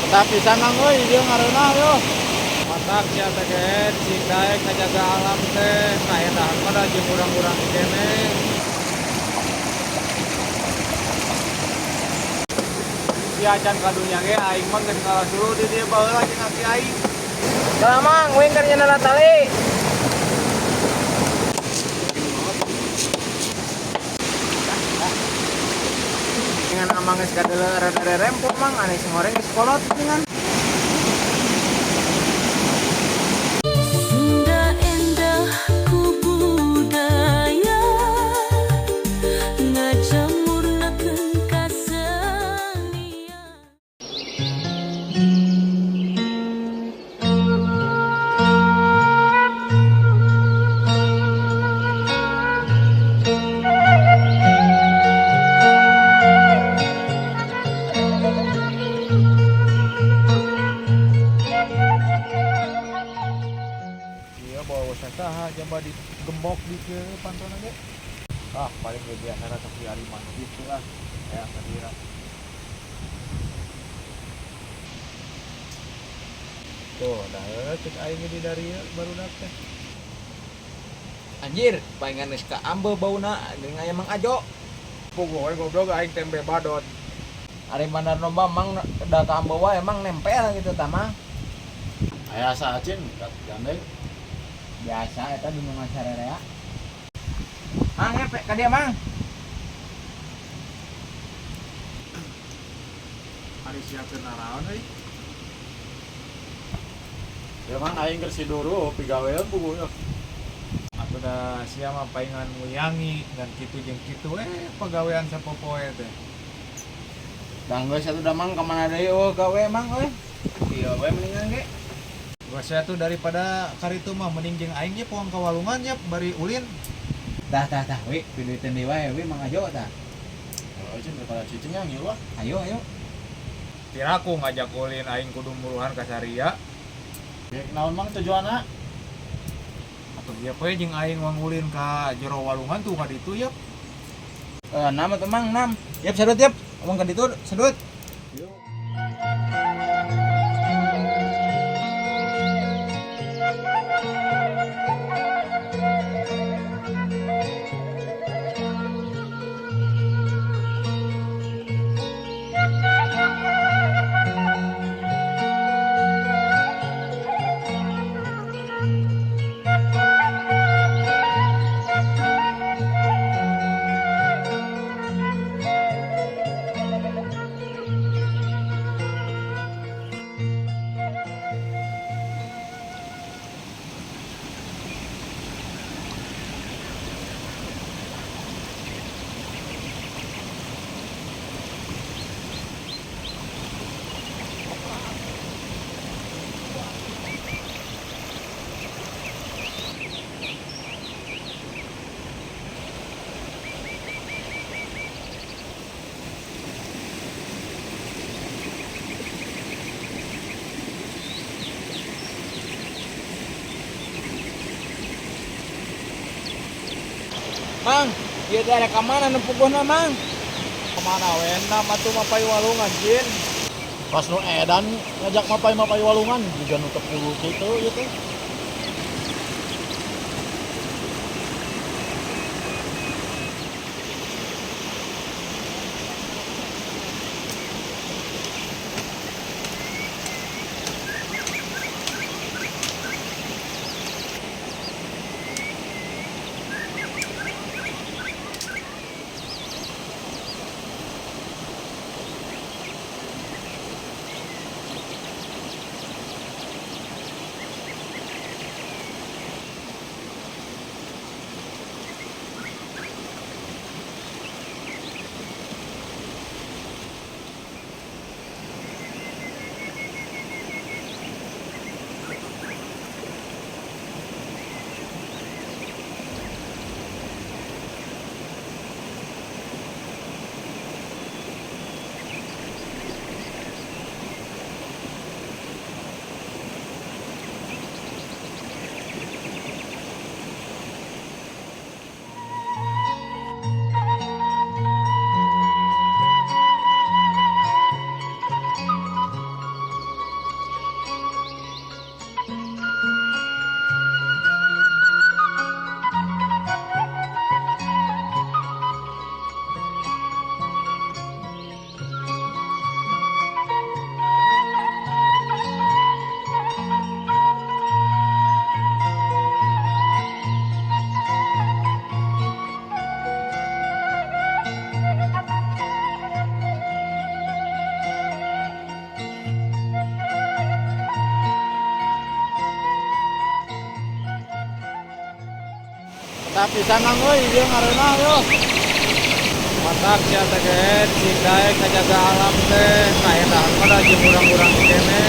Tapi sana euy ieu ngareuna yo. Matak sia teh gen sing daek ngajaga alam teh kaedahan mah da jeung urang-urang kene. Ya can kadunya ge aing mah geus ngalas dulu di dieu baheula jeung aki aing. Lah mang, wing keur nyana tali. Dengan amang geus kadeuleu rada rempok mang anu ngoreng geus kolot dengan. Sunda endah ku budaya ngajamurnakeun kasenian. Iya bawa saha coba digembok di ke pantona ge. Ah paling ge biasa sapi aliman gitu lah. Ya kadira. Tuh, dah cek aing di dari baru teh. Anjir, palingan geus ka ambeul bauna jeung aya Mang Ajo. Puguh we goblok aing tempe badot. Ari mandar lomba Mang da ka ambeul wae emang nempel gitu tah mah. Aya saacin gandeng. Biasa eta di Mang Sarerea. Mang ngepek ka dia Mang. Ari siapkeun naraon euy. Ya mang aing keur siduru pigawean puguh ya. Atuh da sia mah paingan nguyangi dan kitu jeung kitu pagawean sapopoe teh. Dang geus atuh da Mang ka mana deui gawe Mang euy. Ieu we mendingan ge. Gua saya tuh daripada karitu mah mending jeung aing ge poang ka walungan nya bari ulin. Tah we piduiteun deui wae we Mang Ajo tah. Aja daripada cicing yang ieu lah. Ayo. Tiraku ngajak ulin aing kudu muruhan ka Saria. Ya naon mang tujuanna? Atuh ieu poe jeung aing ulin ka jero walungan tuh ka ditu ya. Nama tuh Mang, nam. Yap sedut yap. Ngomong ka ditu sedut. Mang, ieu daerah ka mana nu puguhna Mang? Kemana wena atuh mapai walungan jin. Pas nu edan ngajak mapai walungan juga nu tepuluh kitu ieu teh. Tapi sana euy dia ngareuna yo. Matak sia teh gen cing daek ngajaga alam teh kaetaan mah da jeung urang-urang kene.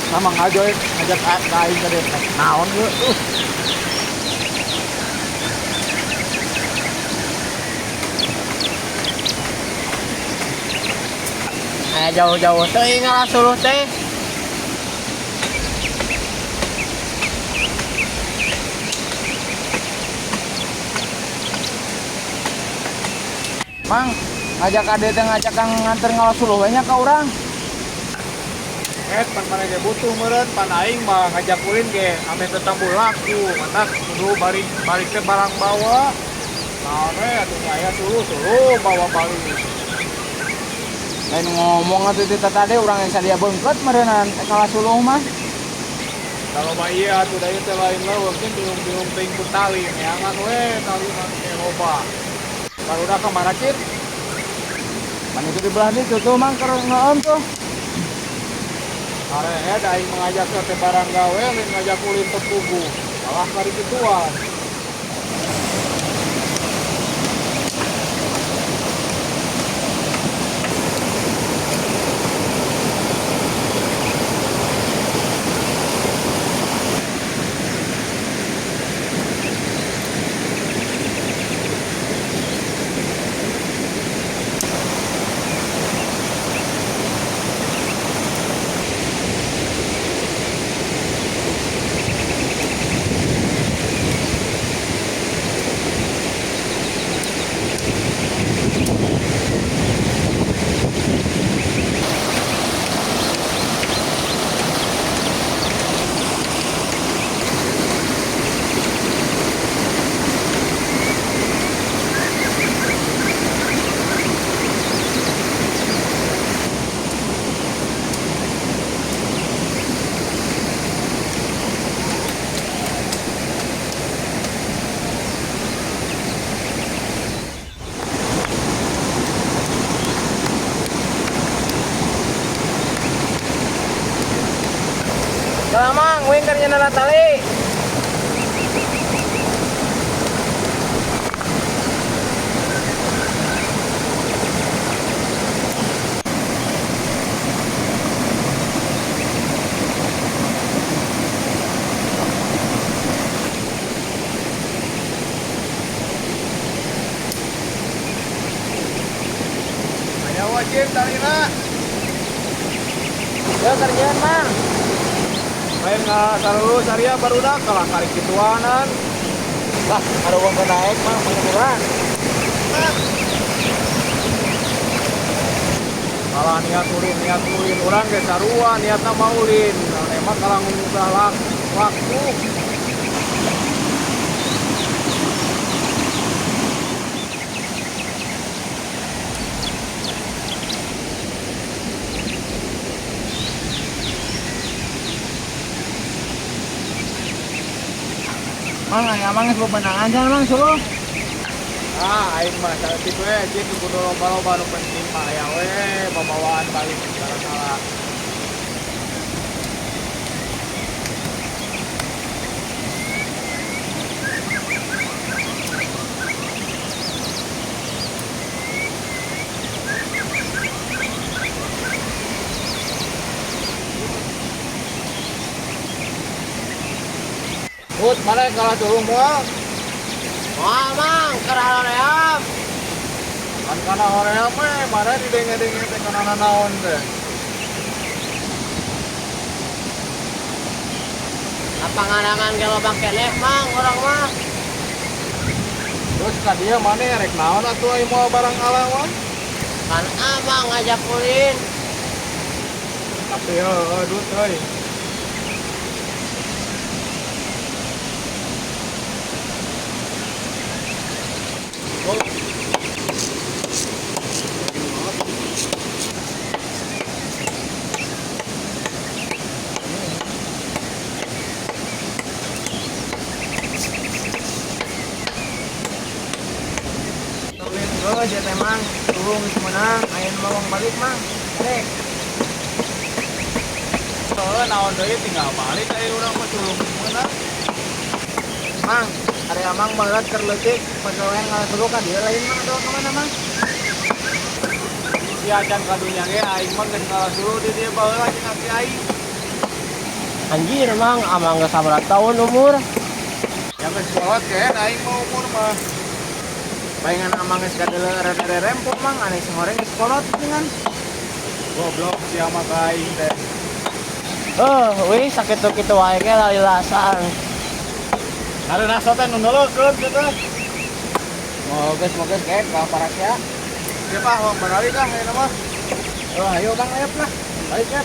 Sama ngajoy ngajak aing ka deh. Naon ge? Jauh-jauh teh ngalasuluh teh. Mang, ngajak ade teh ngajak kang nganter ngalasuluh we nya ka urang. Pan mana ge butuh meureun pan aing mah ngajak ulin ge ame tetambul laku. Matak kudu balik teh barang bawa. Naon we atuh aya suruh bawa balik. Lain ngomong atuh teh tadi urang yang sadia beungket meureunnan ngalasuluh mah. Kalau mah iya atuh da ieu teh lain mah mungkin bingung teuing ku tali neangan we tali mah ge loba. Barudak ka mana cit? Man itu di belah ditu tuh mang keur ngeueum tuh. Arehe da aing mengajak teh barang gawe lain ngajak ulin teh pugu. Malah kari kituan. Lah mang, wing keur nyeunana tali. Aya wajib talina. Ya kerjaan mang. Lain sarulu saria barudak kalah kari kituanan. Lah, ada uang naik mang pengukuran. Kalah niat ulin urang ge sarua niatna maulin. Nah, emang kalah ngubah waktu. Mang, ya mang geus bebenang aja mang suruh. Aing mah cantik we, cik kudu lomba-lomba nu penting mah aya we pembawaan balik salah-salah. Ut, mana kalah dulu moal? Wah mang, kerana ream. Kan kana hoream we, mana didenge-denge teh kana naon teh. Apa ngarangan kalau pakai leh mang orang mah? Terus ka dia mana rek naon atuh ai moal barang alawan. Kan abang ngajak ulin. Tapi dut euy. Ulin gue jadi emang turun semenang. Ayo mau balik mang. Dek. Naon deui tinggal balik ai urang mah tulung meunang. Mang, ada amang banget terletik. Pegawai nggak kan dia lain mang doang kemana mang? Si acan kadunya ge aing mah geus ngalasuruh di dieu baheula jeung aki aing. Anjir mang, amang gak sabar tahun umur. Yang geus kolot ge aing mah umur mah. Palingan amang geus kadele rere rempok mang, aneh semoreng geus kolot dengan. Goblok si ama ka aing teh. Wih sakit tuh gitu wae ge lalilasan. Ngareuna teh nu nolokeun kitu. Moges kayak ka parasya. Siapa hong barali kah ayeuna mah? Ayo bang, ayo lah. Balik ya.